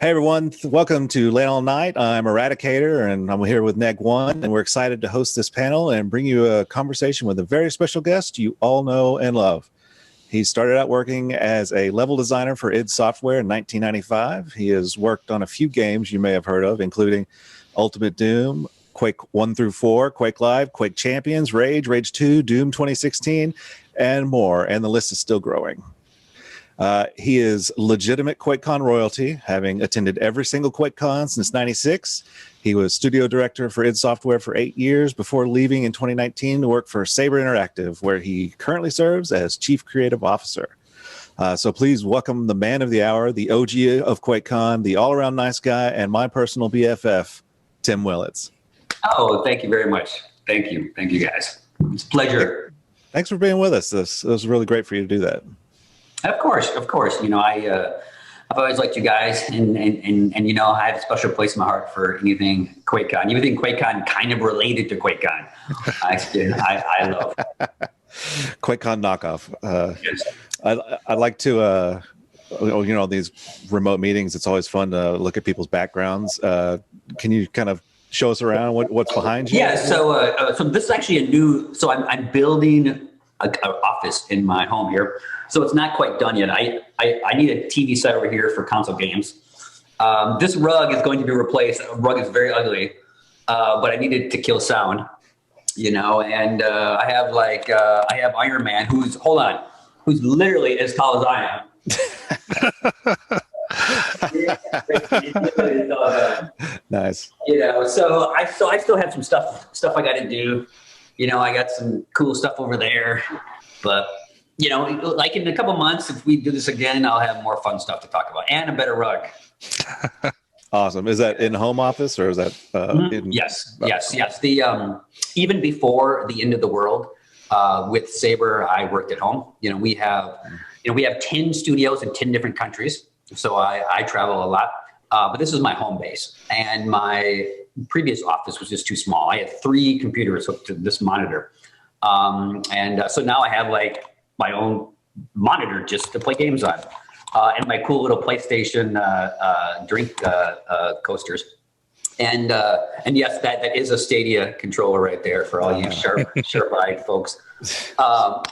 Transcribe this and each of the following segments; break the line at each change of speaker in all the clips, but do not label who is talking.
Hey everyone, welcome to Late All Night. I'm Eradicator and I'm here with Neg One, and we're excited to host this panel and bring you a conversation with a very special guest you all know and love. He started out working as a level designer for id Software in 1995. He has worked on a few games you may have heard of, including Ultimate Doom, Quake 1 through 4, Quake Live, Quake Champions, Rage 2, Doom 2016, and more, and the list is still growing. He is legitimate QuakeCon royalty, having attended every single QuakeCon since '96. He was studio director for id Software for 8 years before leaving in 2019 to work for Saber Interactive, where he currently serves as chief creative officer. So please welcome the man of the hour, the OG of QuakeCon, the all-around nice guy, and my personal BFF, Tim Willits.
Oh, thank you very much. Thank you guys. It's a pleasure.
Thanks for being with us. It was really great for you to do that.
Of course. You know, I've always liked you guys, and you know, I have a special place in my heart for anything QuakeCon. Anything QuakeCon kind of related to QuakeCon. I love
QuakeCon knockoff.
Yes.
I like to, you know, these remote meetings. It's always fun to look at people's backgrounds. Can you kind of show us around what's behind you?
Yeah. So this is actually a new. So I'm building an office in my home here. So it's not quite done yet. I need a TV set over here for console games. This rug is going to be replaced. The rug is very ugly, but I need it to kill sound, you know. And I have Iron Man, who's literally as tall as I am.
Nice.
You know, so I still have some stuff I got to do. You know, I got some cool stuff over there, but. You know, like in a couple months, if we do this again, I'll have more fun stuff to talk about and a better rug.
Awesome. Is that in home office or is that?
Yes. The even before the end of the world, with Saber, I worked at home. You know, we have 10 studios in 10 different countries, so I travel a lot. But this is my home base, and my previous office was just too small. I had 3 computers hooked to this monitor, so now I have like my own monitor just to play games on, and my cool little PlayStation drink coasters, and yes, that is a Stadia controller right there for all you sharp-eyed folks. So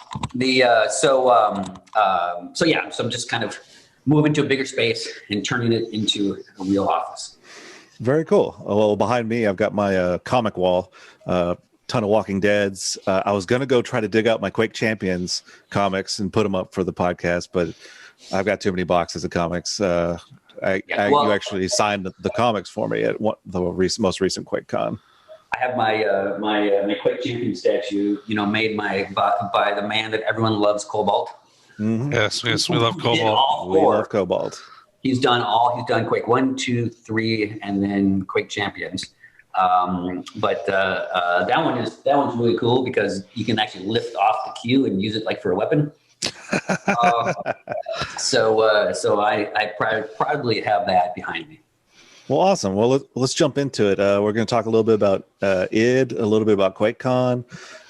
I'm just kind of moving to a bigger space and turning it into a real office.
Very cool. Well, behind me, I've got my comic wall. Ton of Walking Deads. I was going to go try to dig out my Quake Champions comics and put them up for the podcast, but I've got too many boxes of comics. You actually signed the comics for me at the most recent QuakeCon.
I have my Quake Champion statue, you know, made by the man that everyone loves, Cobalt.
Mm-hmm.
Yes, we love Cobalt.
We love Cobalt.
He's done Quake 1, 2, 3, and then Quake Champions. But that one's really cool because you can actually lift off the queue and use it like for a weapon. So I proudly have that behind me.
Well, awesome. Well, let's jump into it. We're going to talk a little bit about id, a little bit about QuakeCon,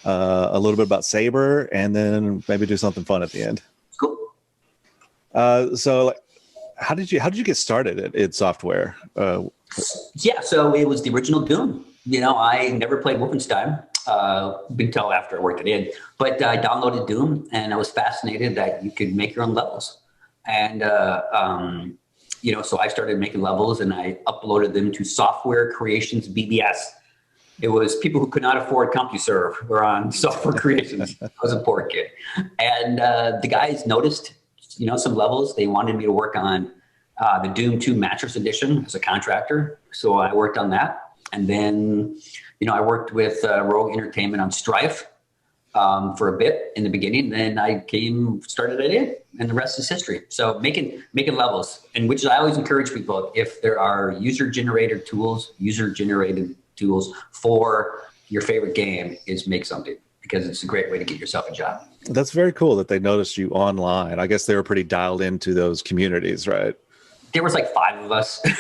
a little bit about Saber, and then maybe do something fun at the end.
Cool.
So how did you get started at id Software?
So it was the original Doom. You know, I never played Wolfenstein until after I worked at id, but I downloaded Doom and I was fascinated that you could make your own levels. And, you know, so I started making levels and I uploaded them to Software Creations BBS. It was people who could not afford CompuServe were on Software Creations. I was a poor kid. And the guys noticed, you know, some levels. They wanted me to work on the Doom 2 Mattress Edition as a contractor. So I worked on that. And then, you know, I worked with Rogue Entertainment on Strife for a bit in the beginning. Then I started at id, and the rest is history. So making levels, and which I always encourage people, if there are user-generated tools for your favorite game, is make something, because it's a great way to get yourself a job.
That's very cool that they noticed you online. I guess they were pretty dialed into those communities, right?
There was like 5 of us, you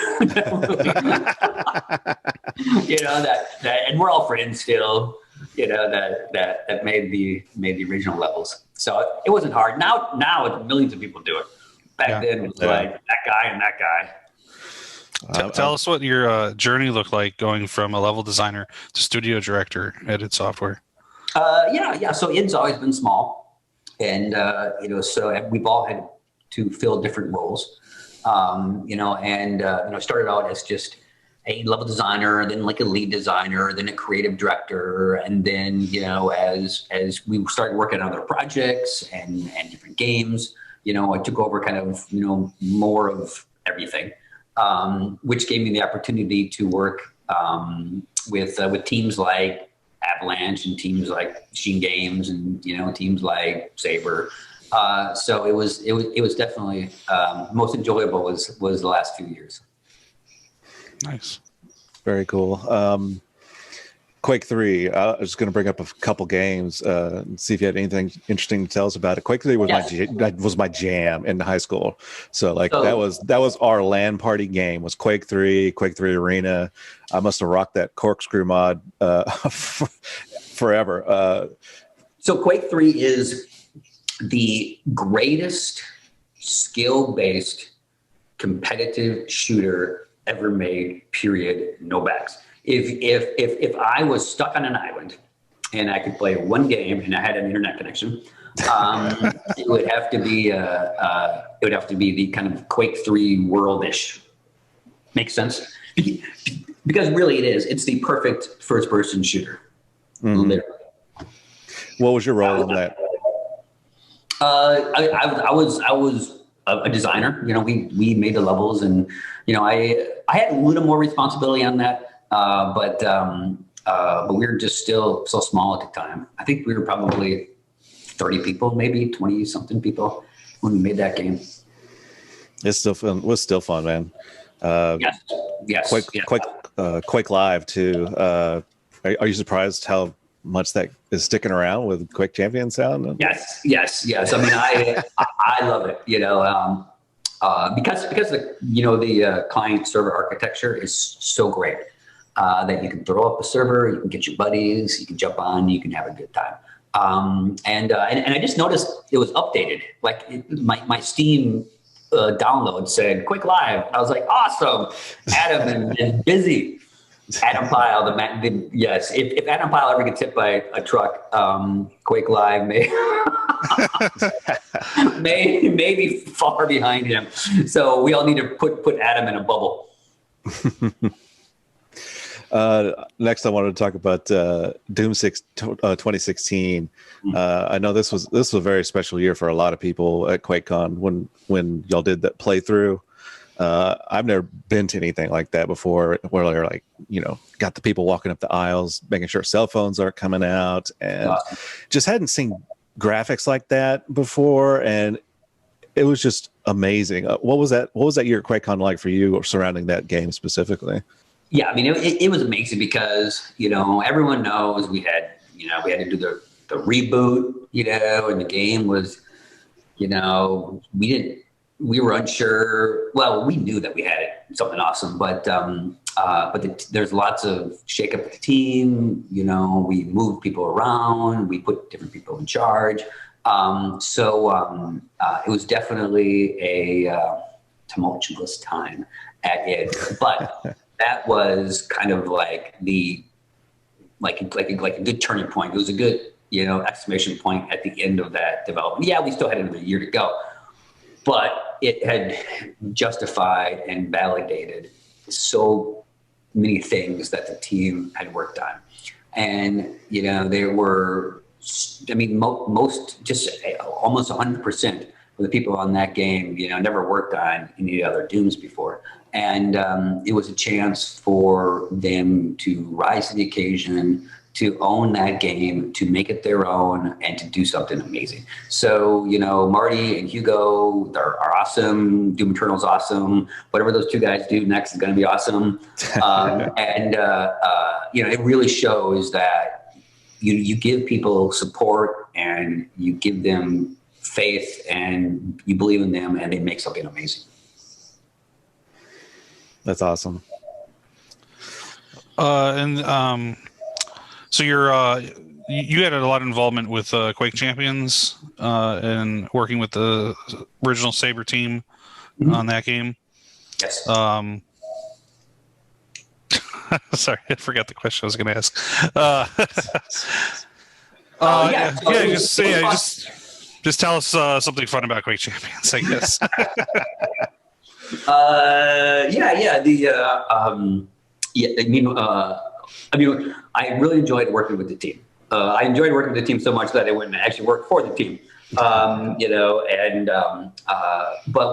know, that, and we're all friends still, you know, that made the original levels. So it wasn't hard. Now millions of people do it. Back then it was like that guy and that guy.
Tell us what your journey looked like going from a level designer to studio director at id Software.
Yeah. So id's always been small, and so we've all had to fill different roles. Started out as just a level designer, then like a lead designer, then a creative director, and then as we started working on other projects and different games, I took over kind of more of everything, which gave me the opportunity to work with teams like Avalanche and teams like Machine Games and teams like Saber. So it was definitely most enjoyable was the last few years.
Nice.
Very cool. Quake 3, I was going to bring up a couple games and see if you had anything interesting to tell us about it. Quake 3 was my jam in high school. So that was our LAN party game, was Quake 3 Arena. I must have rocked that corkscrew mod forever.
So Quake 3 is the greatest skill-based competitive shooter ever made, period, no backs. If I was stuck on an island and I could play one game and I had an internet connection, it would have to be the kind of Quake 3 world-ish. Makes sense? Because really it's the perfect first-person shooter. Mm-hmm. Literally.
What was your role in that?
I was a designer. We made the levels, and I had a little more responsibility on that. But we were just still so small at the time. I think we were probably 30 people, maybe 20 something people when we made that game.
It's still fun. It was still fun, man.
Yes.
Quake Live too. Are you surprised how much that is sticking around with Quake Champion sound?
Yes. I mean, I love it. Because the client server architecture is so great that you can throw up a server, you can get your buddies, you can jump on, you can have a good time. And I just noticed it was updated. Like my Steam download said Quake Live. I was like, awesome. Adam and Busy. Adam Pyle, yes. If Adam Pyle ever gets hit by a truck, Quake Live may be far behind him. So we all need to put Adam in a bubble.
Next, I wanted to talk about Doom 6 2016. I know this was a very special year for a lot of people at QuakeCon when y'all did that playthrough. I've never been to anything like that before, where they're like, got the people walking up the aisles, making sure cell phones aren't coming out, and just hadn't seen graphics like that before, and it was just amazing. What was that year at QuakeCon like for you, or surrounding that game specifically?
Yeah, I mean, it was amazing because everyone knows we had to do the reboot, and the game was, we were unsure. Well, we knew that we had something awesome, but there's lots of shakeup at the team. We moved people around. We put different people in charge. So it was definitely a tumultuous time at id, but that was kind of like a good turning point. It was a good exclamation point at the end of that development. Yeah, we still had another year to go. But it had justified and validated so many things that the team had worked on. And, there were, most, just almost 100% of the people on that game, never worked on any other Dooms before. And it was a chance for them to rise to the occasion, to own that game, to make it their own, and to do something amazing. So, Marty and Hugo are awesome. Doom Eternal's awesome. Whatever those two guys do next is going to be awesome. It really shows that you give people support and you give them faith and you believe in them, and they make something amazing.
That's awesome.
So you had a lot of involvement with Quake Champions and working with the original Saber team on that game.
Yes.
Sorry, I forgot the question I was going to ask. Just tell us something fun about Quake Champions, I guess.
I really enjoyed working with the team. I enjoyed working with the team so much that I went and actually worked for the team. But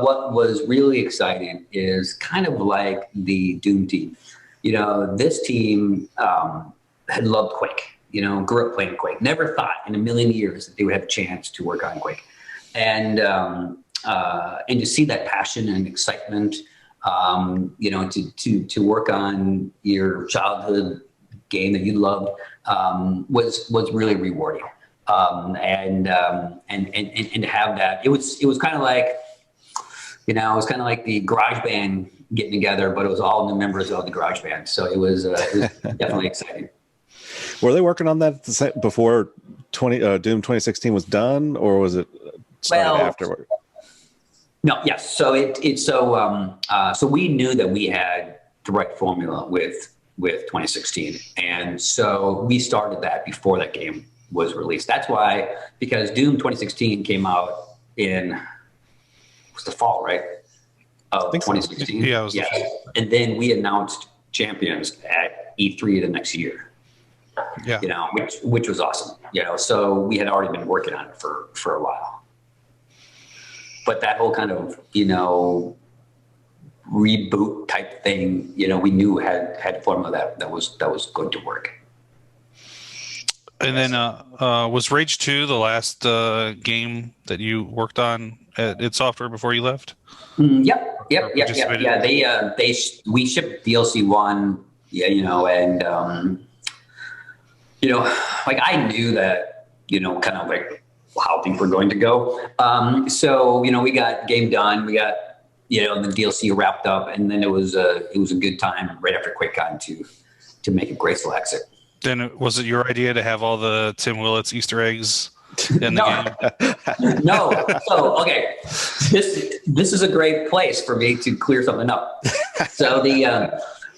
what was really exciting is kind of like the Doom team. This team had loved Quake. Grew up playing Quake. Never thought in a million years that they would have a chance to work on Quake, and to see that passion and excitement, to work on your childhood game that you loved was really rewarding. And to have that, it was kind of like, the garage band getting together, but it was all the members of the garage band. So it was definitely exciting.
Were they working on that before Doom 2016 was done, or was it started afterward?
No, yes. So so we knew that we had the right formula with 2016, and so we started that before that game was released. That's why, because Doom 2016 came out in the fall, right? Of 2016.
Yeah, it was.
Yeah, and then we announced Champions at E3 the next year.
Yeah.
Which was awesome. So we had already been working on it for a while. But that whole kind of, reboot type thing, we knew had a formula that was going to work.
And then was Rage 2 the last game that you worked on at id Software before you left?
Yep. Yeah, we shipped DLC 1, and I knew that, kind of like how things were going to go. So, we got game done, we got, the DLC wrapped up, and then it was a good time right after QuakeCon to make a graceful exit.
Then was it your idea to have all the Tim Willits Easter eggs in the game?
No. So, okay, this is a great place for me to clear something up. So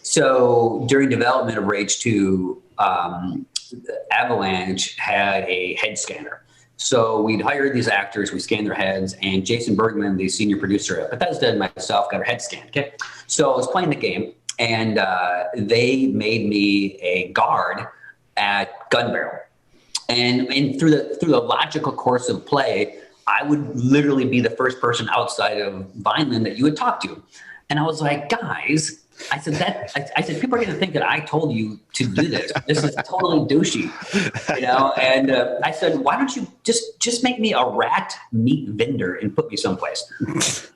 so during development of Rage 2, Avalanche had a head scanner. So we'd hired these actors, we scanned their heads, and Jason Bergman, the senior producer at Bethesda, and myself got our head scanned. Okay, so I was playing the game, and they made me a guard at Gun Barrel, and through the logical course of play, I would literally be the first person outside of Vineland that you would talk to, and I was like, guys. I said, people are going to think that I told you to do this. This is totally douchey, And I said, why don't you just make me a rat meat vendor and put me someplace?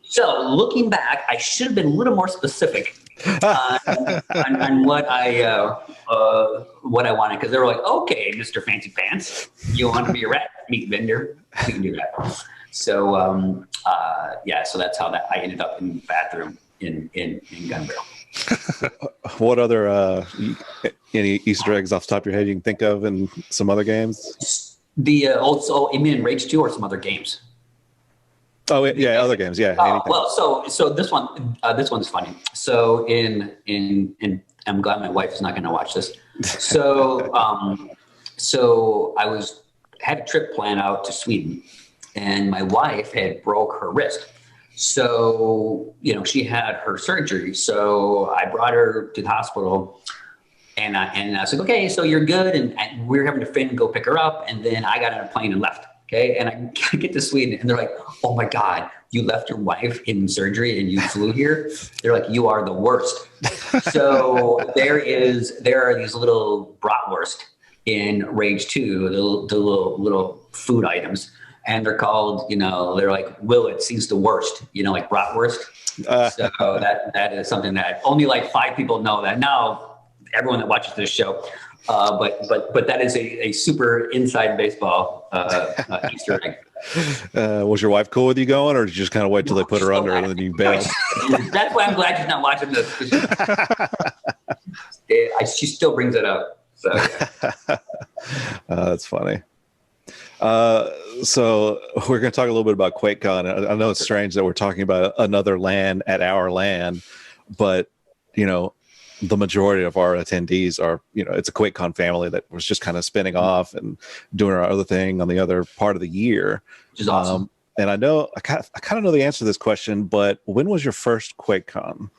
So looking back, I should have been a little more specific on what I wanted, because they were like, okay, Mr. Fancy Pants, you want to be a rat meat vendor? We can do that. So so that's how I ended up in the bathroom in Gun Barrel.
What other any Easter eggs off the top of your head you can think of in some other games?
You mean in Rage 2 or some other games?
Oh yeah, other games, yeah.
So this one's funny. So in I'm glad my wife is not going to watch this. So so I had a trip planned out to Sweden, and my wife had broke her wrist. So, she had her surgery. So I brought her to the hospital, and I was like, okay, so you're good. And we were having to Finn go pick her up. And then I got on a plane and left. Okay. And I get to Sweden, and they're like, oh my God, you left your wife in surgery and you flew here. They're like, you are the worst. So there are these little bratwurst in Rage 2, the little food items. And they're called, they're like, Willits, he's the worst, like bratwurst. So that is something that only like 5 people know that. Now, everyone that watches this show, but that is a super inside baseball Easter egg.
Was your wife cool with you going, or did you just kind of wait till they put her under and then you bailed?
That's why I'm glad she's not watching this. She still brings it up. So yeah.
That's funny. So we're going to talk a little bit about QuakeCon. I know it's strange that we're talking about another LAN at our LAN, but the majority of our attendees are, it's a QuakeCon family that was just kind of spinning off and doing our other thing on the other part of the year.
Which is awesome.
And I kind of know the answer to this question, but when was your first QuakeCon?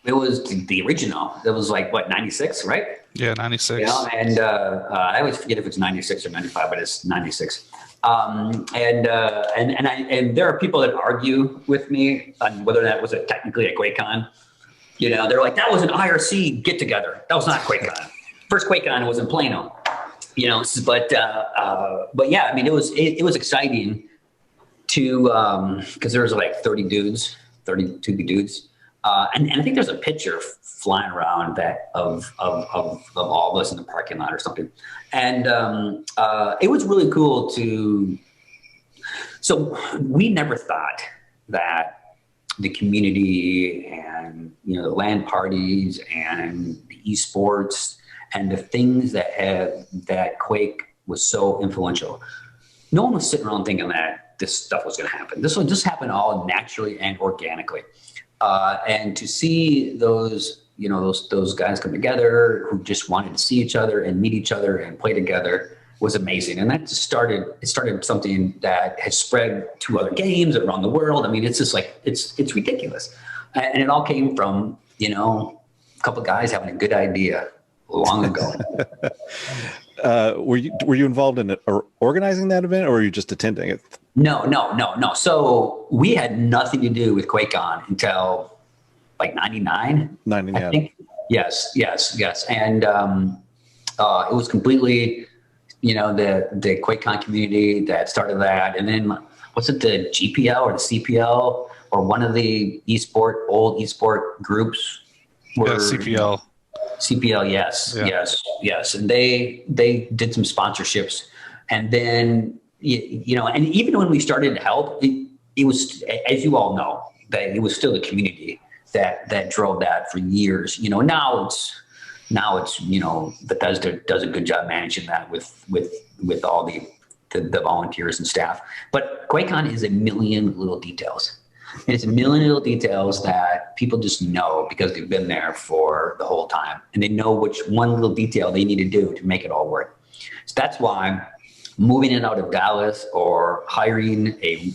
It was the original. It was like, what, 96, right?
Yeah, 96.
And I always forget if it's 96 or 95, but it's 96. And there are people that argue with me on whether that was technically a QuakeCon. They're like, that was an IRC get together. That was not QuakeCon. First QuakeCon was in Plano. But yeah, I mean, it was exciting to because there was like 32 dudes. And I think there's a picture flying around of all of us in the parking lot or something. And it was really cool so we never thought that the community and, the LAN parties and the esports and the things that Quake was so influential. No one was sitting around thinking that this stuff was going to happen. This will just happen all naturally and organically. And to see those guys come together who just wanted to see each other and meet each other and play together was amazing. And that just started something that has spread to other games around the world. I mean, it's just like, it's ridiculous. And it all came from, a couple of guys having a good idea long ago.
Were you involved in organizing that event, or were you just attending it?
No. So we had nothing to do with QuakeCon until like 99.
99.
I think. Yes. And it was completely, the QuakeCon community that started that. And then was it the GPL or the CPL or one of the old esport groups?
CPL.
CPL, yes. And they did some sponsorships. And then, and even when we started to help, it was, as you all know, that it was still the community that drove that for years. Now it's Bethesda does a good job managing that with all the volunteers and staff. But QuakeCon is a million little details. And it's a million little details that people just know because they've been there for the whole time, and they know which one little detail they need to do to make it all work. So that's why moving it out of Dallas or hiring a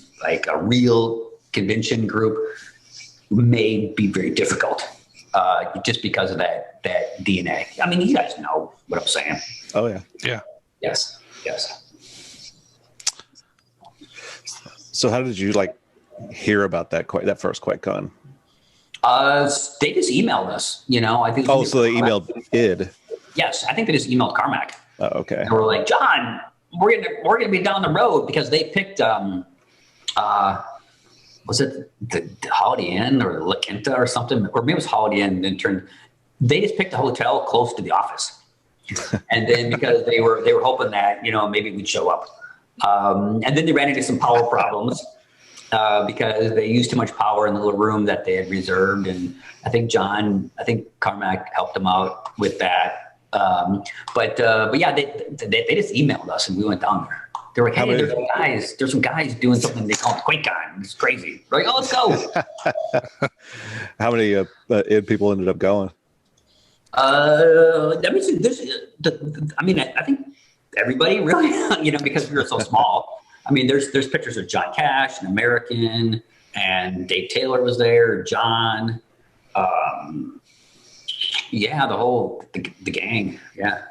real convention group may be very difficult, just because of that DNA. I mean, you guys know what I'm saying.
Oh yeah.
Yeah.
Yes.
So how did you hear about that first QuakeCon?
They just emailed us, I think.
Oh, so they emailed id.
Yes, I think they just emailed Carmack.
Oh, okay.
And we're like, John, we're gonna be down the road because they picked was it the Holiday Inn or La Quinta or something, or maybe it was Holiday Inn. And they just picked a hotel close to the office, and then because they were hoping that maybe we'd show up, and then they ran into some power problems. Because they used too much power in the little room that they had reserved. And I think Carmack helped them out with that. But yeah, they just emailed us and we went down there. They were like, hey, there's some guys doing something they call QuakeCon. It's crazy. We're like, oh, let's go.
How many id people ended up going?
I think everybody really, because we were so small. I mean, there's pictures of John Cash, an American, and Dave Taylor was there, John. Yeah, the gang. Yeah.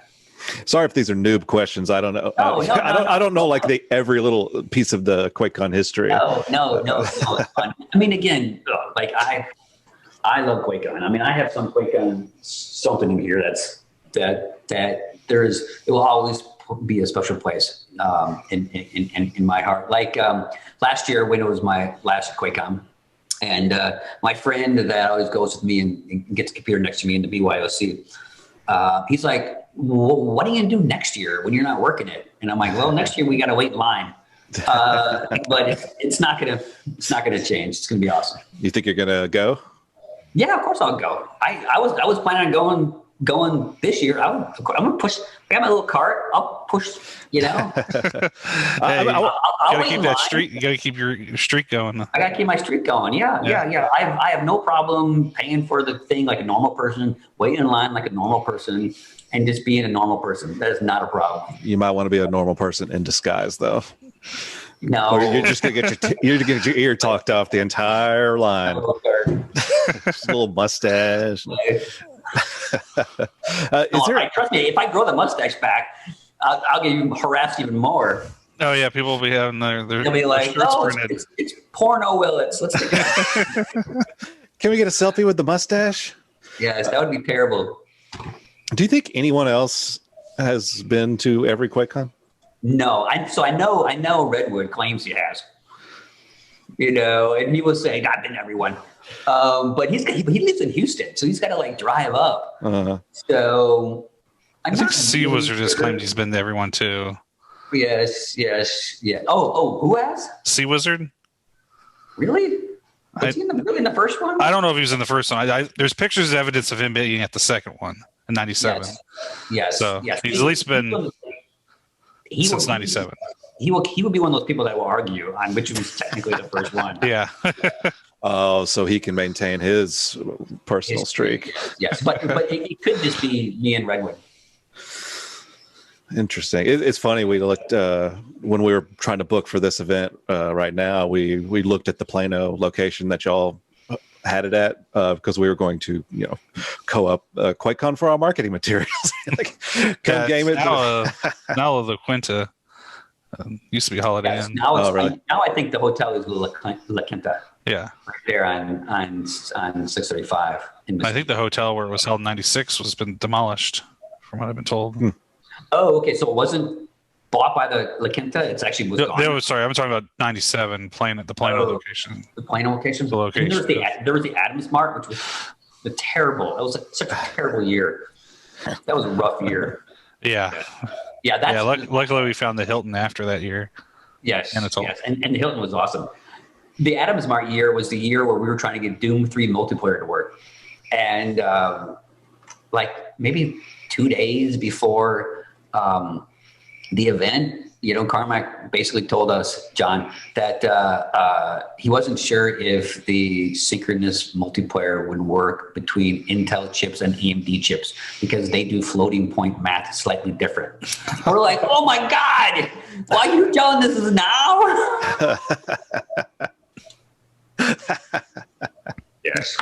Sorry if these are noob questions. I don't know. I don't know every little piece of the QuakeCon history.
No. It's fun. I mean, again, I love QuakeCon. I mean, I have some QuakeCon something in here that it will always be a special place in my heart. Like last year when it was my last QuakeCon, and my friend that always goes with me and gets a computer next to me in the BYOC, he's like, well, what are you gonna do next year when you're not working it? And I'm like, well, next year we gotta wait in line. But it's not gonna change. It's gonna be awesome.
You think you're gonna go?
Yeah, of course I'll go. I was planning on going going this year, I'm going to push. I got my little cart. I'll push,
Hey,
I'll
gotta
wait
keep
in
that
line.
streak. You gotta keep your streak going.
I got to keep my streak going. Yeah. I have no problem paying for the thing like a normal person, waiting in line like a normal person, and just being a normal person. That is not a problem.
You might want to be a normal person in disguise, though.
No.
Or you're just gonna get your ear talked off the entire line. Just a little mustache.
Trust me, if I grow the mustache back, I'll get you harassed even more.
Oh yeah, people will be having their
They'll be like,
shirts
"Oh,
printed.
it's porno Willits. Let's take it."
Can we get a selfie with the mustache?
Yes, that would be terrible.
Do you think anyone else has been to every QuakeCon?
No, I know Redwood claims he has. And he will say, "I've been to everyone," but he lives in Houston, so he's got to like drive up. So
I think Sea Wizard has claimed he's been to everyone too.
Yes. Oh, who has?
Sea Wizard?
Really? Was he really in the first one?
I don't know if he was in the first one. There's pictures of evidence of him being at the second one in '97.
Yes.
So
yes.
he's at least been since '97.
He would be one of those people that will argue on which was technically the first one.
Yeah.
Oh, so he can maintain his personal streak.
Yes, but it could just be me and Redwood.
Interesting. It's funny. We looked when we were trying to book for this event right now. We looked at the Plano location that y'all had it at because we were going to co-op QuakeCon for our marketing materials. Come game it.
Now the Quinta used to be Holiday Inn.
Now I think the hotel is La Quinta.
Yeah,
right there on 635.
I think the hotel where it was held in '96 has been demolished, from what I've been told.
Oh, okay. So it wasn't bought by the La Quinta. It's actually was gone.
Sorry, I'm talking about '97 the Plano location.
The Plano location.
The location.
There was the Adams Mart, which was terrible. That was such a terrible year. That was a rough year.
Yeah. Luckily, we found the Hilton after that year.
Yes.
And it's all.
Yes. And the Hilton was awesome. The Adams Mart year was the year where we were trying to get Doom 3 multiplayer to work, and like maybe 2 days before the event, Carmack basically told us, John, that he wasn't sure if the synchronous multiplayer would work between Intel chips and AMD chips because they do floating point math slightly different. We're like, oh my God, why are you telling this now? Yes.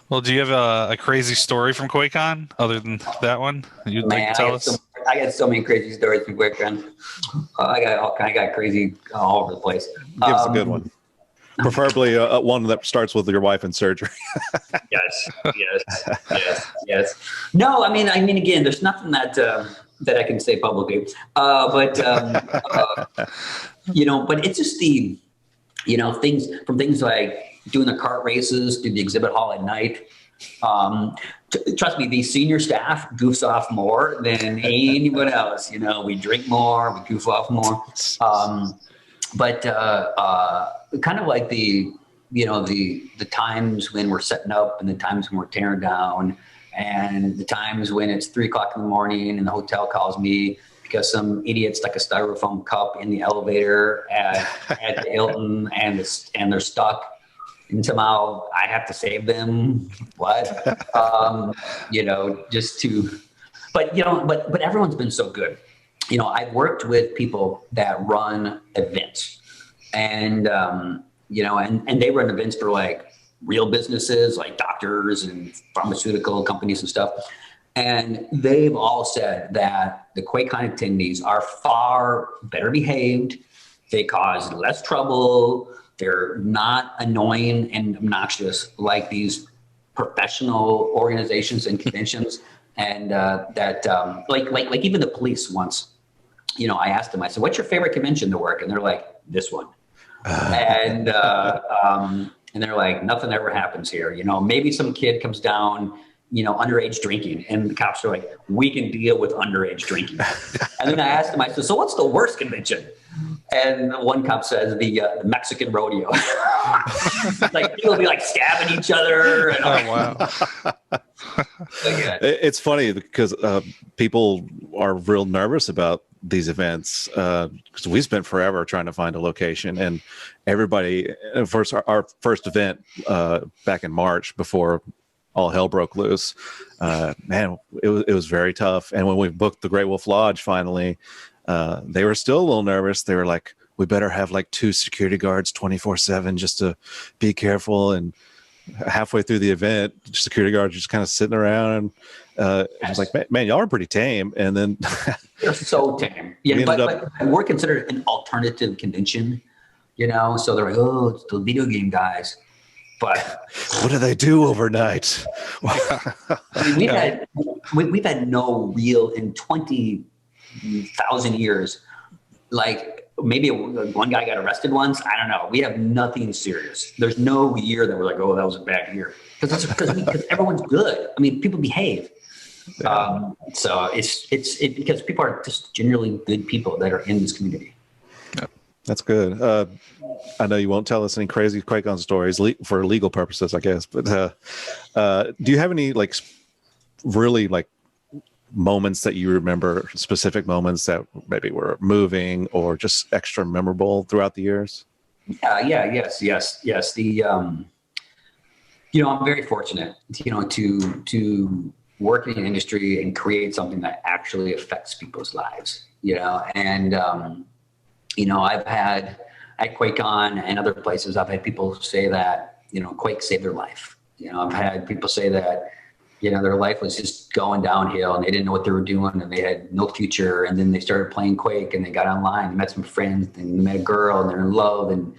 Well, do you have a crazy story from QuakeCon other than that one you'd like to tell us?
I got so many crazy stories from QuakeCon. I got crazy all over the place.
Give us a good one. Preferably one that starts with your wife in surgery. Yes. No, I mean, again, there's nothing that I can say publicly, but it's just the things like doing the kart races, do the exhibit hall at night. Trust me, the senior staff goofs off more than anyone else. We drink more, we goof off more. But kind of like the times when we're setting up and the times when we're tearing down and the times when it's 3:00 in the morning and the hotel calls me because some idiot stuck a styrofoam cup in the elevator at the Hilton and they're stuck. And somehow I have to save them. What? But everyone's been so good. I've worked with people that run events and they run events for like real businesses like doctors and pharmaceutical companies and stuff. And they've all said that the QuakeCon attendees are far better behaved. They cause less trouble. They're not annoying and obnoxious like these professional organizations and conventions. And like even the police once, I asked them, I said, what's your favorite convention to work? And they're like, this one. And they're like, nothing ever happens here. Maybe some kid comes down, underage drinking. And the cops are like, we can deal with underage drinking. And then I asked them, I said, so what's the worst convention?
And one cop says the Mexican rodeo. Like people be like stabbing each other. And
wow.
It's funny because people are real nervous about these events because we spent forever trying to find a location, and everybody. First, our first event back in March before all hell broke loose. Man, it was very tough. And when we booked the Great Wolf Lodge finally, they were still a little nervous. They were like, "We better have like 2 security guards 24/7 just to be careful." And halfway through the event, security guards just kind of sitting around, and I was like, man, y'all are pretty tame. And then
they're so tame. Yeah, but we're considered an alternative convention, so they're like, oh, it's the video game guys. But
what do they do overnight?
I mean, we've had no real in 20,000 years, like maybe one guy got arrested once. I don't know. We have nothing serious. There's no year that we're like, oh, that was a bad year. Because everyone's good. I mean, people behave. Yeah. So it's because people are just generally good people that are in this community.
Yeah, that's good. I know you won't tell us any crazy QuakeCon stories for legal purposes, I guess. But do you have any like really like moments that you remember, specific moments that maybe were moving or just extra memorable throughout the years?
Yes. The I'm very fortunate, to work in an industry and create something that actually affects people's lives, and I've had at QuakeCon and other places, I've had people say that, Quake saved their life. I've had people say that, their life was just going downhill and they didn't know what they were doing and they had no future. And then they started playing Quake and they got online and met some friends and they met a girl and they're in love. And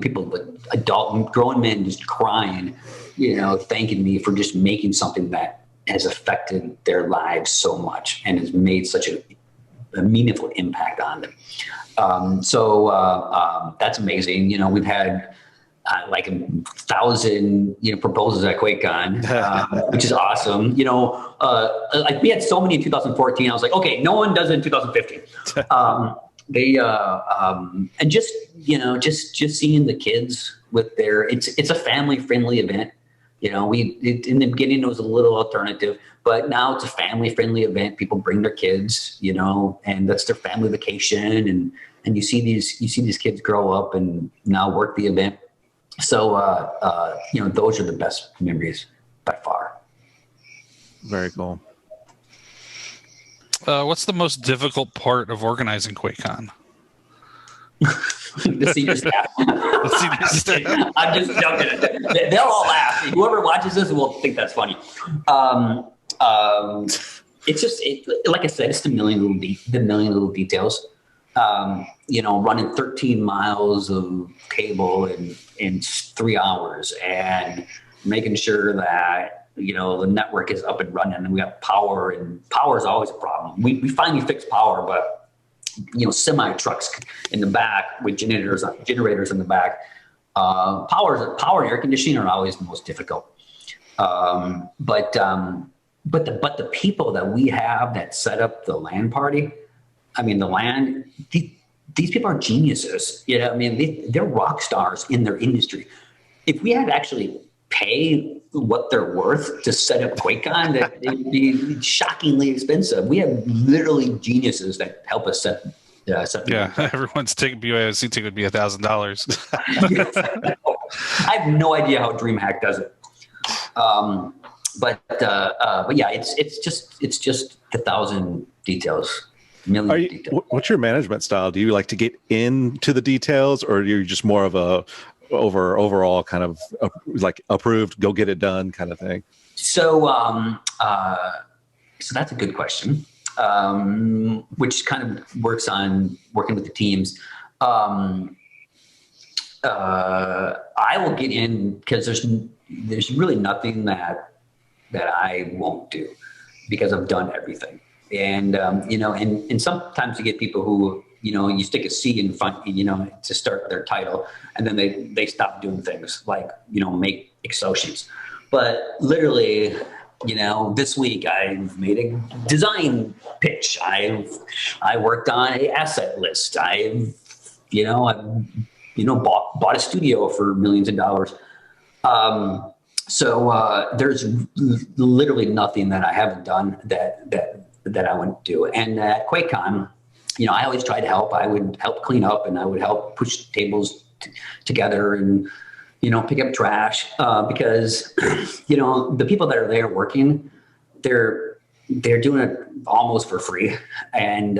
people, adult, grown men just crying, thanking me for just making something that has affected their lives so much and has made such a meaningful impact on them. So that's amazing. We've had like 1,000, proposals at QuakeCon, which is awesome. Like we had so many in 2014. I was like, okay, no one does it in 2015. And just seeing the kids with it's a family friendly event. In the beginning it was a little alternative, but now it's a family friendly event. People bring their kids, and that's their family vacation. And you see these kids grow up and now work the event. So, those are the best memories by far.
Very cool.
What's
the most difficult part of organizing QuakeCon?
The senior staff.
The senior staff.
I'm just joking. They'll all laugh. Whoever watches this will think that's funny. It's just, like I said, it's the million little details. Running 13 miles of cable in 3 hours and making sure that, the network is up and running and we have power, and power is always a problem. We finally fixed power, but, semi trucks in the back with generators in the back, power and air conditioning are always the most difficult. But the people that we have that set up the LAN party, these people are geniuses. They're rock stars in their industry. If we had to actually pay what they're worth to set up QuakeCon, that it would be shockingly expensive. We have literally geniuses that help us set.
Everyone's BYOC ticket would be $1,000.
I have no idea how DreamHack does it. But yeah, it's just 1,000 details.
What's your management style? Do you like to get into the details, or are you just more of a overall kind of like approved, go get it done kind of thing?
So that's a good question, which kind of works on working with the teams. I will get in because there's really nothing that I won't do because I've done everything. And, and sometimes you get people who, you stick a C in front, to start their title, and then they stop doing things like, make Excel sheets. But literally, This week I've made a design pitch. I worked on a asset list. I've bought a studio for millions of dollars. So there's literally nothing that I haven't done that I wouldn't do. And at QuakeCon, I always try to help. I would help clean up, and I would help push tables together and pick up trash, because the people that are there working, they're doing it almost for free, and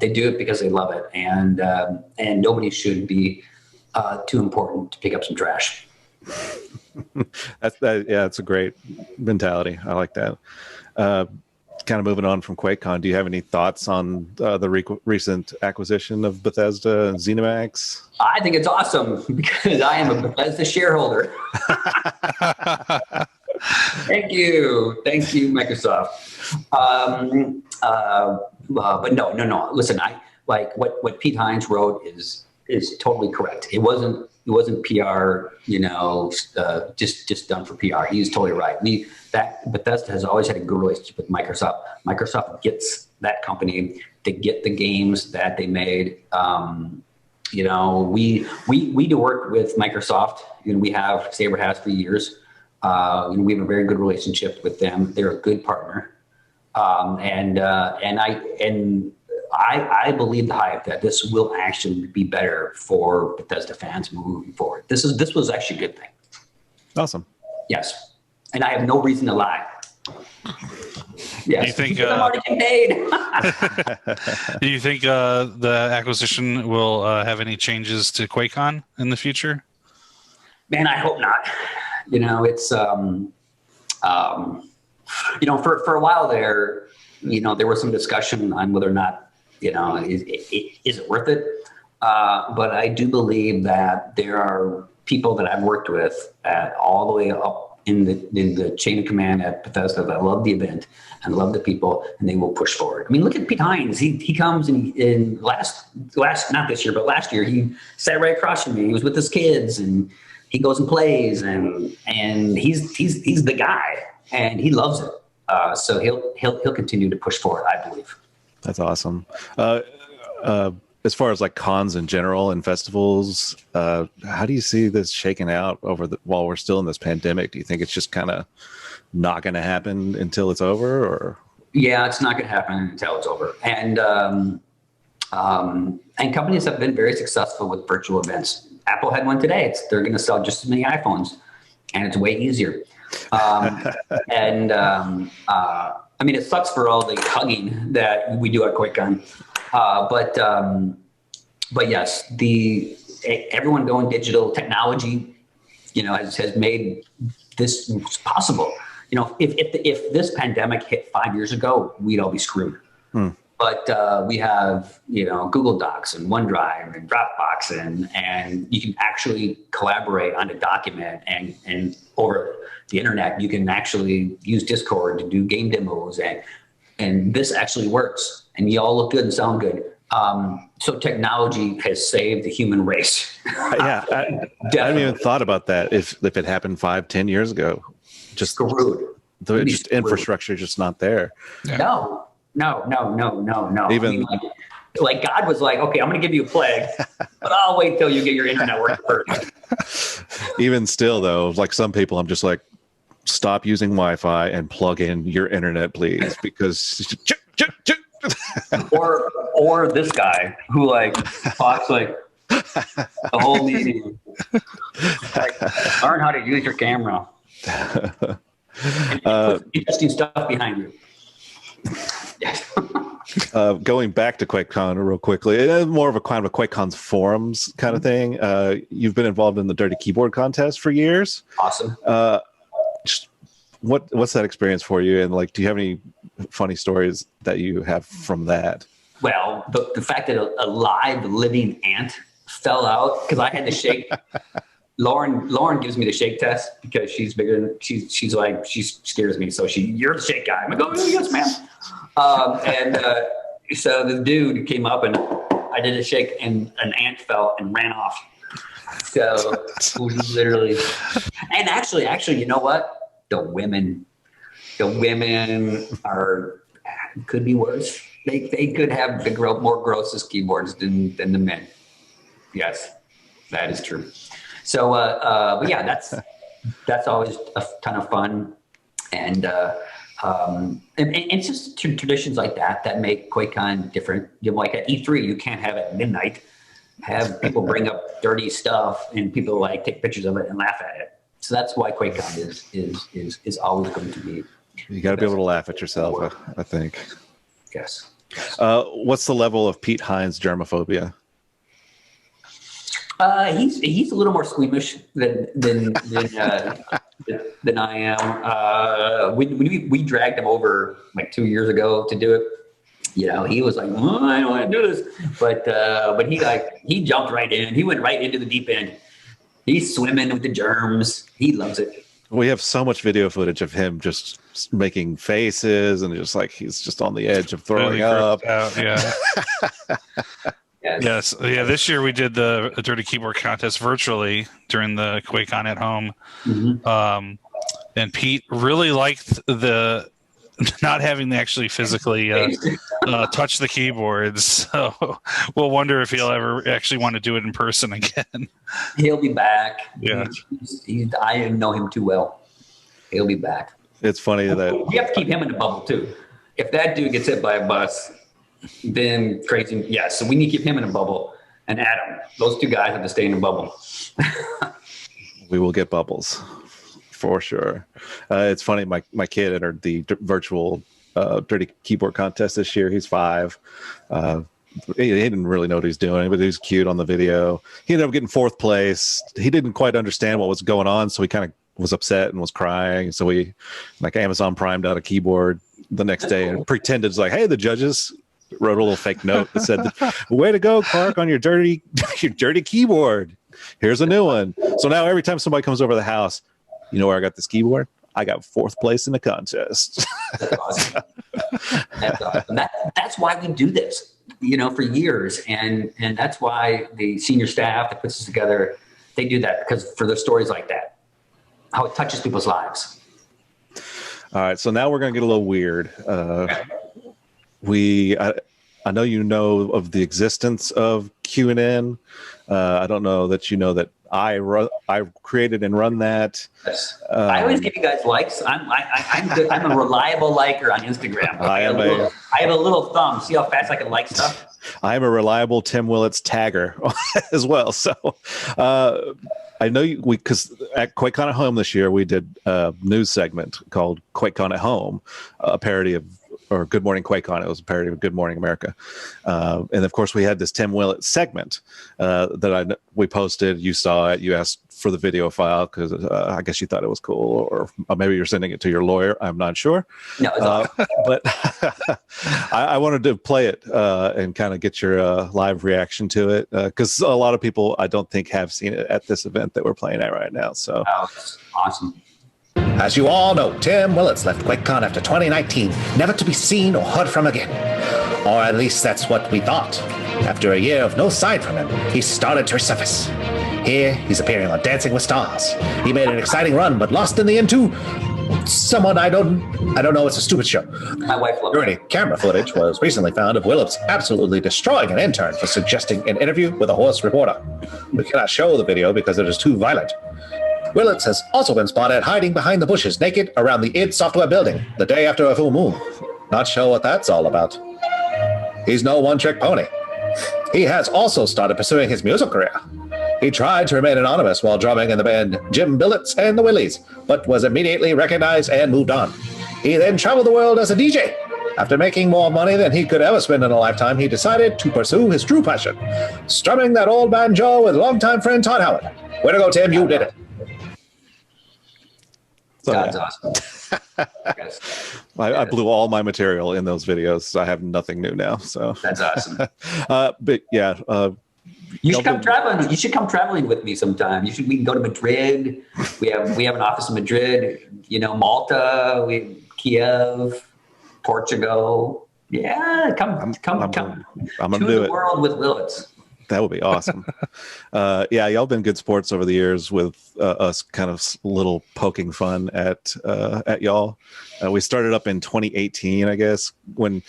they do it because they love it, and nobody should be too important to pick up some trash.
That's a great mentality. I like that. Kind of moving on from QuakeCon, do you have any thoughts on the recent acquisition of Bethesda and ZeniMax?
I think it's awesome because I am a Bethesda shareholder. Thank you, Microsoft. But no. Listen, I like what Pete Hines wrote is totally correct. It wasn't PR, just done for PR. He's totally right. Bethesda has always had a good relationship with Microsoft. Microsoft gets that company. They get the games that they made. We do work with Microsoft, and we have Saber has for years. We have a very good relationship with them. They're a good partner, and I believe the hype that this will actually be better for Bethesda fans moving forward. This was actually a good thing.
Awesome.
Yes, and I have no reason to lie. Yes.
Do you think
I'm already getting paid?
do you think the acquisition will have any changes to QuakeCon in the future?
Man, I hope not. It's for a while there, there was some discussion on whether or not, is it worth it? But I do believe that there are people that I've worked with all the way up in the chain of command at Bethesda that love the event and love the people, and they will push forward. I mean, look at Pete Hines. He comes in last not this year, but last year he sat right across from me. He was with his kids, and he goes and plays, and he's the guy, and he loves it. So he'll continue to push forward, I believe.
That's awesome. As far as like cons in general and festivals, how do you see this shaking out while we're still in this pandemic? Do you think it's just kind of not going to happen until it's over, or? Yeah,
it's not going to happen until it's over. And companies have been very successful with virtual events. Apple had one today. They're going to sell just as many iPhones, and it's way easier. I mean, it sucks for all the hugging that we do at QuakeCon. But yes, everyone going digital. Technology, has made this possible. If this pandemic hit 5 years ago, we'd all be screwed. But we have, Google Docs and OneDrive and Dropbox, and you can actually collaborate on a document, and over the internet, you can actually use Discord to do game demos, and this actually works, and you all look good and sound good. So technology has saved the human race.
Yeah, I haven't even thought about that. If it happened 5-10 years ago, just
screwed.
Just infrastructure just not there.
Yeah.
No.
Even
like God was like, okay, I'm going to give you a plague, but I'll wait till you get your internet working first.
Even still, though, like some people, I'm just like, stop using Wi-Fi and plug in your internet, please, because.
or this guy who talks the whole meeting. Learn how to use your camera. Put interesting stuff behind you. Yes.
Going back to QuakeCon real quickly, more of a kind of a QuakeCon's forums kind of thing. You've been involved in the Dirty Keyboard contest for years.
Awesome.
What's that experience for you? And do you have any funny stories that you have from that?
Well, the fact that a live living ant fell out because I had to shake. Lauren gives me the shake test because she's bigger than she scares me. So you're the shake guy. I'm like, oh yes, ma'am. So the dude came up and I did a shake and an ant fell and ran off. So literally, and actually, you know what? The women The women could be worse. They could have more grossest keyboards than the men. Yes, that is true. So, but yeah, that's always a ton of fun, and it's just traditions like that make QuakeCon different. Like at E3, you can't have at midnight have people bring up dirty stuff and people like take pictures of it and laugh at it. So that's why QuakeCon is always going to be.
You got to be able to laugh at yourself, I think.
Yes.
What's the level of Pete Hines germophobia?
He's a little more squeamish than I am. When we dragged him over like 2 years ago to do it, he was like, oh, I don't want to do this, but he jumped right in. He went right into the deep end. He's swimming with the germs. He loves it. We
have so much video footage of him just making faces and just like he's just on the edge of throwing up.
Yeah. Yes. Yeah. This year we did the Dirty Keyboard contest virtually during the QuakeCon at home. Mm-hmm. And Pete really liked the not having to actually physically touch the keyboards. So we'll wonder if he'll ever actually want to do it in person again.
He'll be back.
Yeah.
I know him too well. He'll be back.
It's funny that
we have to keep him in the bubble too. If that dude gets hit by a bus, then crazy. Yeah, so we need to keep him in a bubble. And Adam, those two guys have to stay in a bubble.
We will get bubbles for sure. It's funny. My kid entered the virtual Dirty Keyboard contest this year. He's 5. He didn't really know what he's doing, but he was cute on the video. He ended up getting 4th place. He didn't quite understand what was going on, so he kind of was upset and was crying. So we Amazon Primed out a keyboard the next day and pretended it's like, hey, the judges wrote a little fake note that said, way to go, Clark, on your dirty keyboard. Here's a new one. So now every time somebody comes over the house, you know where I got this keyboard? I got 4th place in the contest.
That's awesome. That's awesome. That's why we do this, for years. And that's why the senior staff that puts this together, they do that because for the stories like that, how it touches people's lives.
All right. So now we're going to get a little weird. I know you know of the existence of QNN. I don't know that you know that I created and run that.
Yes. I always give you guys likes. I'm good. I'm a reliable liker on Instagram. I have a little thumb. See how fast I can like stuff?
I am a reliable Tim Willits tagger as well. So I know because at QuakeCon at Home this year, we did a news segment called QuakeCon at Home, a parody of, or Good Morning QuakeCon. It was a parody of Good Morning America. And of course, we had this Tim Willits segment that we posted. You saw it. You asked for the video file because I guess you thought it was cool, or maybe you're sending it to your lawyer. I'm not sure.
No, it's awesome.
But I wanted to play it and kind of get your live reaction to it because a lot of people I don't think have seen it at this event that we're playing at right now. So
it's awesome.
As you all know, Tim Willits left QuakeCon after 2019, never to be seen or heard from again. Or at least that's what we thought. After a year of no sign from him, he started to resurface. Here, he's appearing on Dancing with Stars. He made an exciting run, but lost in the end to someone I don't know. It's a stupid show.
My wife loved
Dirty camera footage was recently found of Willits absolutely destroying an intern for suggesting an interview with a horse reporter. We cannot show the video because it is too violent. Willits has also been spotted hiding behind the bushes naked around the id Software building the day after a full moon. Not sure what that's all about. He's no one-trick pony. He has also started pursuing his music career. He tried to remain anonymous while drumming in the band Jim Billets and the Willies, but was immediately recognized and moved on. He then traveled the world as a DJ. After making more money than he could ever spend in a lifetime, he decided to pursue his true passion, strumming that old banjo with longtime friend Todd Howard. Way to go, Tim, you did it.
So,
God's awesome.
I blew all my material in those videos. So I have nothing new now. So
that's awesome.
But yeah,
you should come traveling. You should come traveling with me sometime. We can go to Madrid. We have an office in Madrid. Malta, Kiev, Portugal. Yeah, come.
I'm gonna
to
do
the
it.
world with Willits.
That would be awesome. Yeah, y'all been good sports over the years with us kind of little poking fun at y'all. We started up in 2018, I guess, when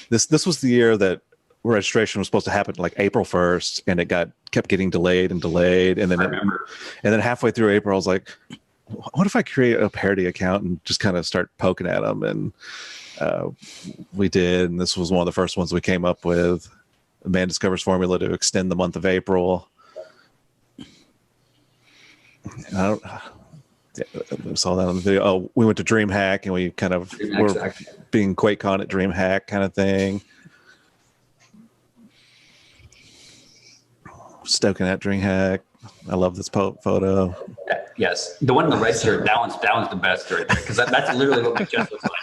this was the year that registration was supposed to happen like April 1st, and it kept getting delayed, and then halfway through April, I was like, what if I create a parody account and just kind of start poking at them? And we did, and this was one of the first ones we came up with. Man discovers formula to extend the month of April. I saw that on the video. Oh, we went to DreamHack, and we kind of were being QuakeCon at DreamHack kind of thing. Stoking at DreamHack. I love this photo.
Yes, the one in the red shirt. That one's the best right there, because that's literally what my chest looks like.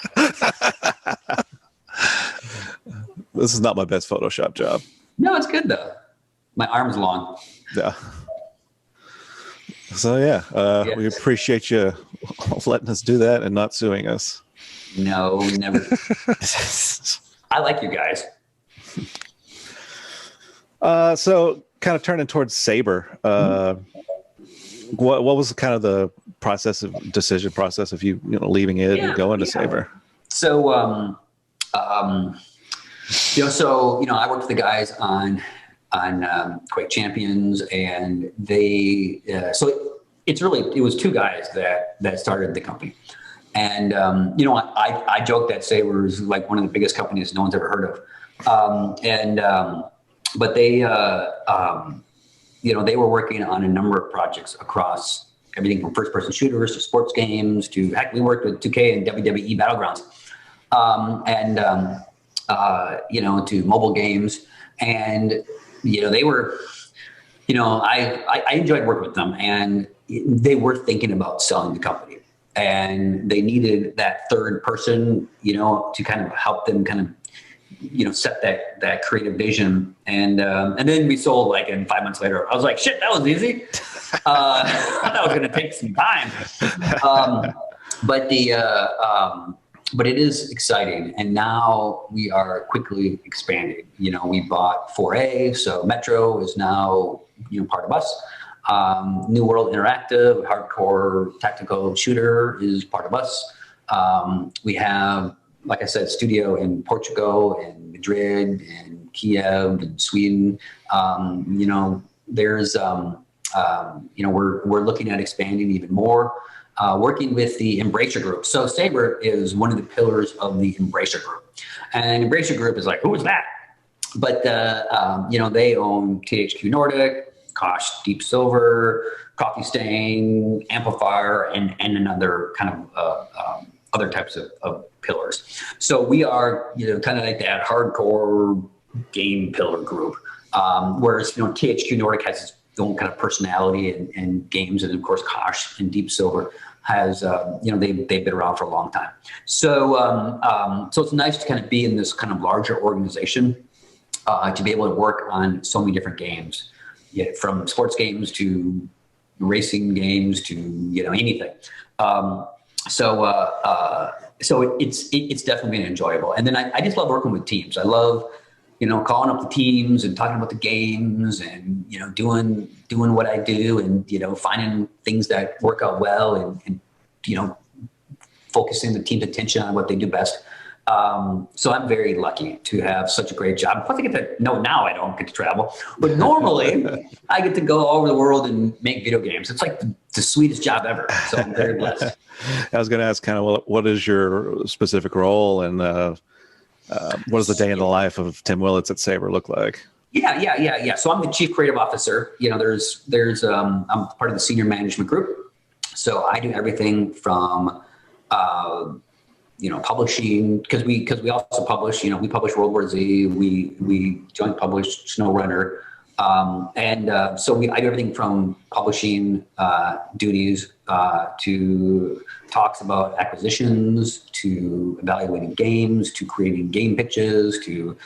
This is not my best Photoshop job.
No, it's good though. My arm's long.
Yeah. So yeah, we appreciate you letting us do that and not suing us.
No, never. I like you guys.
So kind of turning towards Saber. What was kind of the decision process of you leaving it and going to Saber?
So I worked with the guys on Quake Champions, and they it was two guys that started the company. And I joke that Saber is like one of the biggest companies no one's ever heard of. But they they were working on a number of projects across everything from first-person shooters to sports games to, heck, we worked with 2K and WWE Battlegrounds, to mobile games. And, they were, I enjoyed working with them, and they were thinking about selling the company, and they needed that third person, to kind of help them kind of, set that creative vision. And then we sold, like, and 5 months later, I was like, shit, that was easy. That was going to take some time. But it is exciting. And now we are quickly expanding. We bought 4A, so Metro is now, part of us. New World Interactive, hardcore tactical shooter, is part of us. We have, like I said, studio in Portugal and Madrid and Kiev and Sweden. There's, we're looking at expanding even more, working with the Embracer Group. So Saber is one of the pillars of the Embracer Group. And Embracer Group is like, who is that? But, they own THQ Nordic, Kosh, Deep Silver, Coffee Stain, Amplifier, and another kind of other types of pillars. So we are, kind of like that hardcore game pillar group. Whereas, THQ Nordic has its own kind of personality and games. And of course, Kosh and Deep Silver has, they've been around for a long time. So, so it's nice to kind of be in this kind of larger organization, to be able to work on so many different games, from sports games to racing games to, anything. So it's definitely been enjoyable. And then I just love working with teams. I love, calling up the teams and talking about the games and, doing what I do and, finding things that work out well and focusing the team's attention on what they do best. So I'm very lucky to have such a great job. Plus I get to, now I don't get to travel, but normally I get to go all over the world and make video games. It's like the sweetest job ever. So I'm very blessed.
I was going to ask kind of what is your specific role, and what does the day in the life of Tim Willits at Saber look like? Yeah. So I'm the chief creative officer. There's I'm part of the senior management group. So I do everything from, publishing, because we also publish, we publish World War Z, we joint publish SnowRunner. So I do everything from publishing duties to talks about acquisitions, to evaluating games, to creating game pitches, to,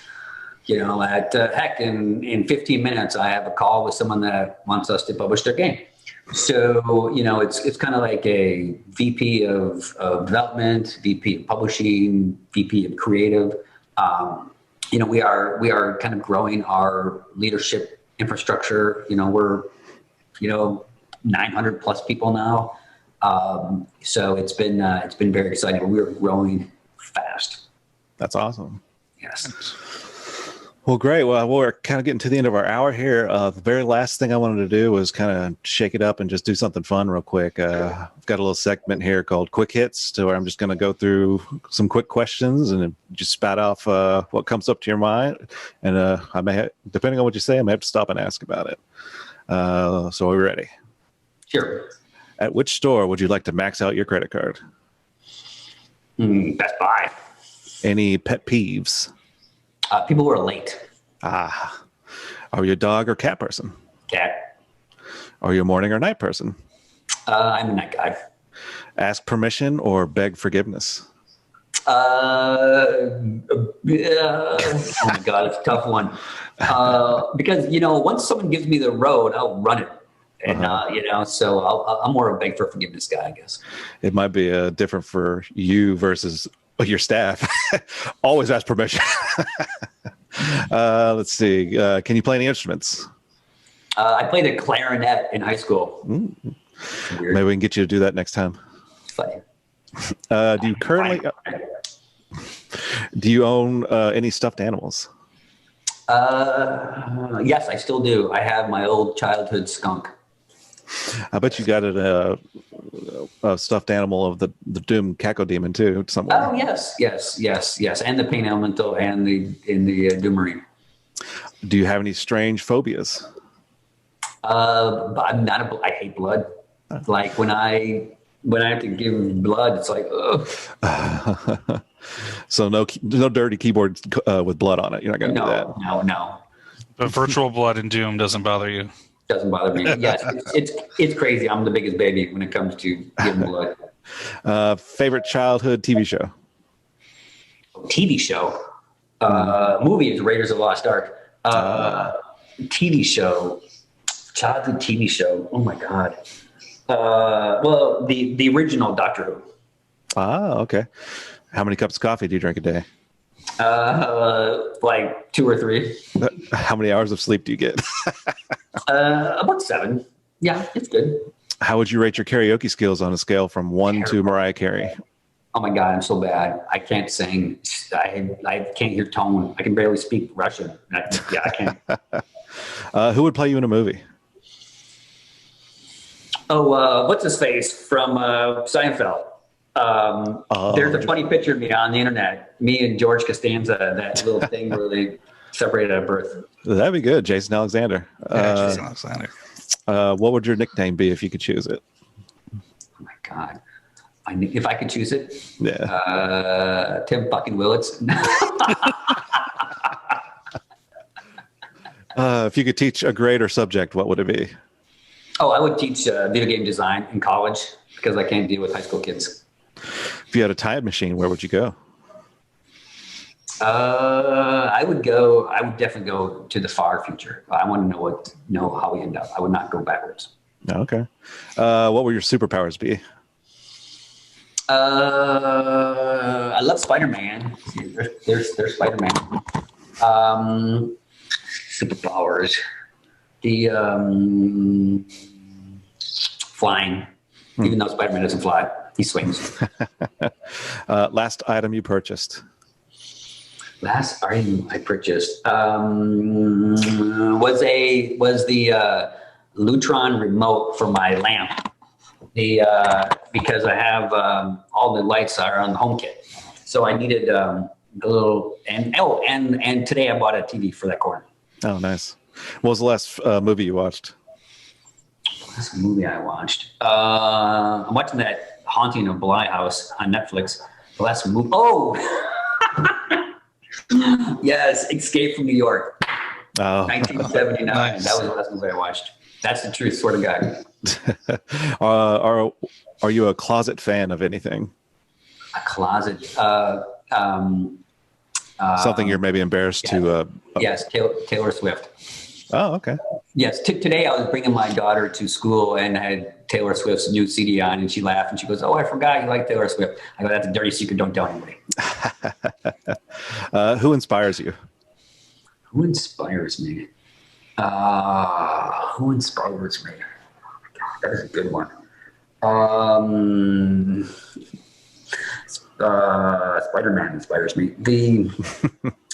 heck, in 15 minutes, I have a call with someone that wants us to publish their game. So, it's kind of like a VP of development, VP of publishing, VP of creative. We are kind of growing our leadership
infrastructure. We're 900 plus people now. So it's been very exciting. We're growing fast.
That's awesome.
Yes.
Well, great. Well, we're kind of getting to the end of our hour here. The very last thing I wanted to do was kind of shake it up and just do something fun real quick. I've got a little segment here called Quick Hits, to where I'm just going to go through some quick questions and just spat off what comes up to your mind. And I may, depending on what you say, I may have to stop and ask about it. So are we ready?
Sure.
At which store would you like to max out your credit card?
Best Buy.
Any pet peeves?
People who are late.
Are you a dog or cat person?
Cat.
Are you a morning or night person?
I'm a night guy.
Ask permission or beg forgiveness?
Oh my God, it's a tough one. Because, once someone gives me the road, I'll run it. And, so I'm more of a beg for forgiveness guy, I guess.
It might be different for you versus your staff. Always ask permission. Let's see. Can you play any instruments?
I played the clarinet in high school.
Maybe we can get you to do that next time.
Funny.
Do you own any stuffed animals?
Yes, I still do. I have my old childhood skunk.
I bet you got a stuffed animal of the doomed cacodemon too somewhere.
Oh yes, and the pain elemental and the Doomarine.
Do you have any strange phobias?
I'm not I hate blood. Like when I have to give blood, it's like ugh.
So no dirty keyboard with blood on it. You're not gonna do that.
No.
But virtual blood in Doom doesn't bother you.
Doesn't bother me. Yes, it's crazy. I'm the biggest baby when it comes to giving blood.
Favorite childhood TV show?
TV show. Movie is Raiders of the Lost Ark. TV show. Childhood TV show. Oh my God. Well, the original Doctor Who.
Okay. How many cups of coffee do you drink a day?
Like 2 or 3.
How many hours of sleep do you get?
About 7. Yeah, it's good.
How would you rate your karaoke skills on a scale from 1 to Mariah Carey?
Oh my God, I'm so bad. I can't sing. I can't hear tone. I can barely speak Russian. I can't.
Who would play you in a movie?
Oh, what's his face from Seinfeld? There's a funny picture of me on the internet. Me and George Costanza, that little thing where they separated at birth.
That'd be good. Jason Alexander.
Jason Alexander.
What would your nickname be if you could choose it?
Oh my God. If I could choose it?
Yeah.
Tim fucking Willits.
If you could teach a grade or subject, what would it be?
Oh, I would teach video game design in college because I can't deal with high school kids.
If you had a time machine, where would you go?
I would definitely go to the far future. I want to know how we end up. I would not go backwards.
Okay. What would your superpowers be?
I love Spider-Man. There's Spider-Man. Superpowers. The flying. Even though Spider-Man doesn't fly, he swings.
Last item you purchased?
Last item I purchased was the Lutron remote for my lamp. Because I have all the lights are on the home kit, so I needed a little. And today I bought a TV for that corner.
Oh, nice. What was the last movie you watched?
Last movie I watched. I'm watching that Haunting of Bly House on Netflix. The last movie. Oh, yes, Escape from New York.
Oh,
1979.
Nice.
That was the last movie I watched. That's the truth, swear to God.
Are you a closet fan of anything?
A closet.
Something you're maybe embarrassed to.
Yes, Taylor Swift.
Oh, okay.
Yes, today I was bringing my daughter to school and I had Taylor Swift's new CD on, and she laughed and she goes, "Oh, I forgot you like Taylor Swift." I go, "That's a dirty secret. Don't tell anybody."
Who inspires you?
Who inspires me? Who inspires me? That is a good one. Spider-Man inspires me.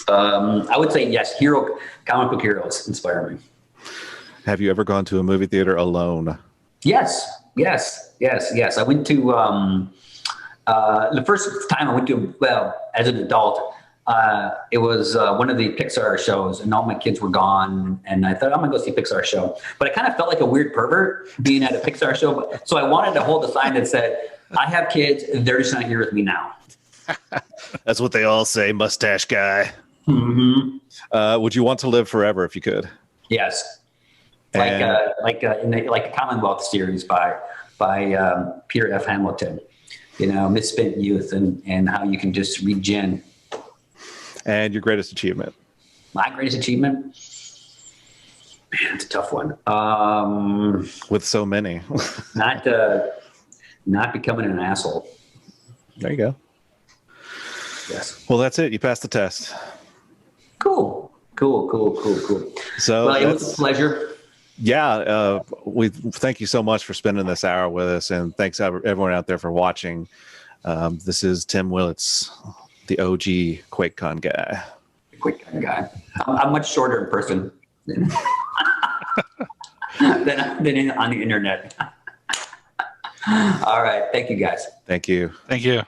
I would say yes. Comic book heroes inspire me.
Have you ever gone to a movie theater alone?
Yes. I went to the first time I went to, as an adult. It was one of the Pixar shows, and all my kids were gone. And I thought, I'm going to go see a Pixar show. But I kind of felt like a weird pervert being at a Pixar show. So I wanted to hold a sign that said, I have kids, they're just not here with me now.
That's what they all say, mustache guy.
Mm-hmm.
Would you want to live forever if you could?
Yes. In the Commonwealth series by Peter F. Hamilton. Misspent youth and how you can just regen.
And your greatest achievement?
My greatest achievement? Man, it's a tough one.
With so many.
Not becoming an asshole.
There you go.
Yes.
Well, that's it. You passed the test.
Cool.
So
it was a pleasure.
Yeah, we thank you so much for spending this hour with us, and thanks everyone out there for watching. This is Tim Willits, the OG QuakeCon guy.
QuakeCon guy. I'm much shorter in person than on the internet. All right. Thank you, guys.
Thank you.
Thank you.